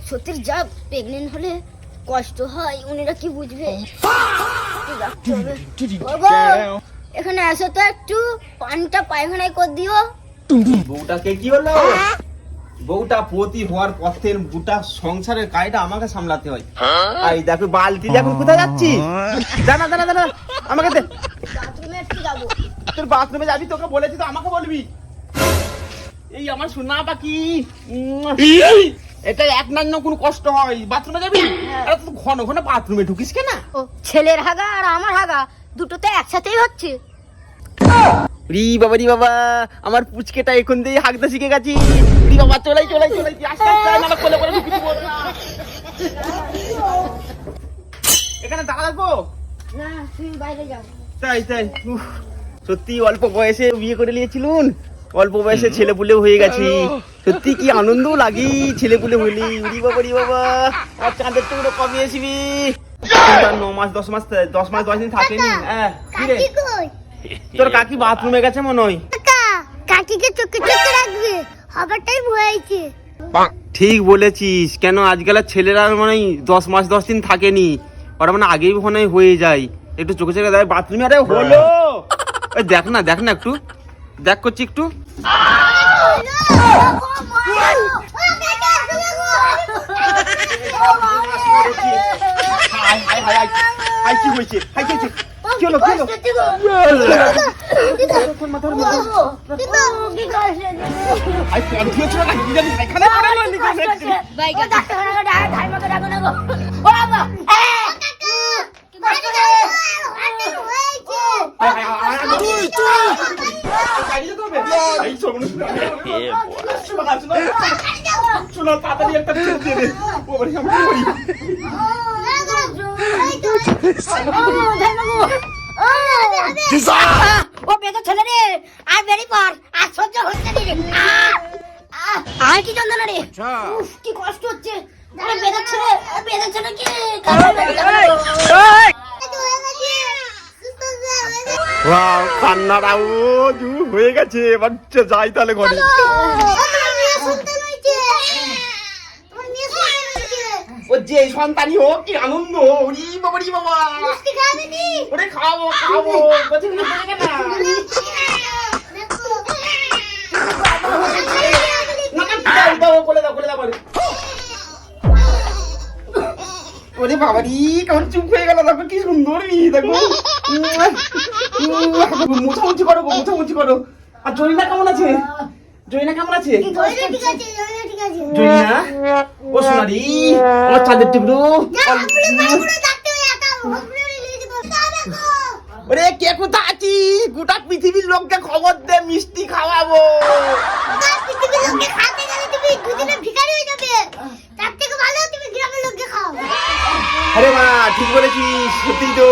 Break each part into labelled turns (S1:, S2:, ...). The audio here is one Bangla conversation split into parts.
S1: সত্যি যা প্রেগনেন্ট হলে কষ্ট হয় উনিরা কি বুঝবে। এখানে আসো তো, একটু পানটা পায়খানায় করে দিও।
S2: বউটাকে কি হলো? বউটা পতি হওয়ার পথের গোটা সংসারের কাজটা আমাকে সামলাতে হয়। এই দেখো বালতি এখন কোথায় যাচ্ছি? জানা জানা জানা আমাকে দে।
S1: বাথরুমে একটু যাবো।
S2: তোর বাথরুমে যাবি, তোকে বলেছি তো আমাকে বলবি। এই আমার সোনা পাখি, এটা এক নান্য কোনো কষ্ট হয়। বাথরুমে যাবি? আরে তুই ঘন ঘন বাথরুমে ঢুকিস কেন?
S1: ও ছেলের হাগা আর আমার হাগা দুটোতে একসাথেই হচ্ছে।
S2: রি বাবা রি বাবা, আমার পুচকেটা এখন দিয়ে হাগতে শিখে গেছি। রি বাবা চলাই চলাই চলাই আস্তে আস্তে না কোলে করে ঢুকিস বল না। এখানে দাঁড়া রাখবো
S1: না, তুই বাইরে যাও।
S2: তাই তাই সত্যি অল্প বয়সে বিয়ে করে নিয়েছিলুন, অল্প বয়সে ছেলে পুলে হয়ে গেছি। সত্যি কি আনন্দ লাগে ছেলে পুলে হইলি। রি বাবা আর চাঁদের টুকরো কবে আসবি? 9 মাস 10 মাস 10 দিন থাকেনি। হ্যাঁ কি রে, তোর কাকি বাথরুমে গেছে মনে হয়।
S1: কাকিকে চোখে চোখে রাখবে, হবার টাইম হয়েছে।
S2: ঠিক বলেছিস। কেন আজকালের ছেলেরা মানে 10 মাস 10 দিন থাকেনি, ওরা মানে আগেই মনে হয় হয়ে যায়। একটু চোখে চোখে দেয় বাথরুমে। আরে হলো, দেখ না একটু দেখ করছি একটু। কি হয়েছে? কি হলো?
S1: ও বেটা ছেলে রে, আর বেরি পর আর সহ্য হচ্ছে না রে। আর কি যন্ত্রণা রে, উফ কি কষ্ট হচ্ছে। আরে বেটা ছেলে কি
S2: ওয়াও, কান্নাটা হয়ে গেছে। এবার যাই তাহলে ঘরে। ও যে সন্তানই হোক কি আনন্দ। ওরে বাবা রে বাবা, ওরে খাবো বলছি না না বলে দাও বলে। ওরে বাবা রে, কেমন চুপ হয়ে গেল। দেখো কি সুন্দর দেখো। মোছামুছি করো। আর জরিনা কেমন আছে? জরিনা ও সোনারি, আমার চাঁদের টিপলু। ওরে কে কোথা আছিস? গোটা পৃথিবীর লোককে খবর দে, মিষ্টি খাওয়াবো। আরে মা ঠিক বলেছিস, সত্যি তো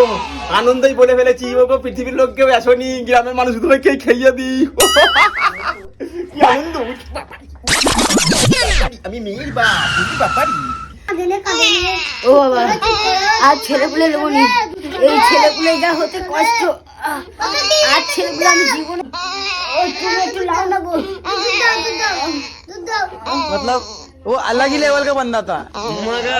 S2: আনন্দই বলে ফেলেছি। পৃথিবীর লোককেও আসনি, গ্রামের মানুষগুলোকে খেয়ে দিই। কি আনন্দ। আমি মেয়ের বাপারি।
S1: ও বাবা, আর ছেলেপুলে লোনি, এই ছেলেপুলে যা হতে কষ্ট। আর ছেলেপুলে আমি জীবনে তুমি একটু লাও না গো।
S3: मतलब वो अलग ही लेवल का बंदा था।
S2: मगर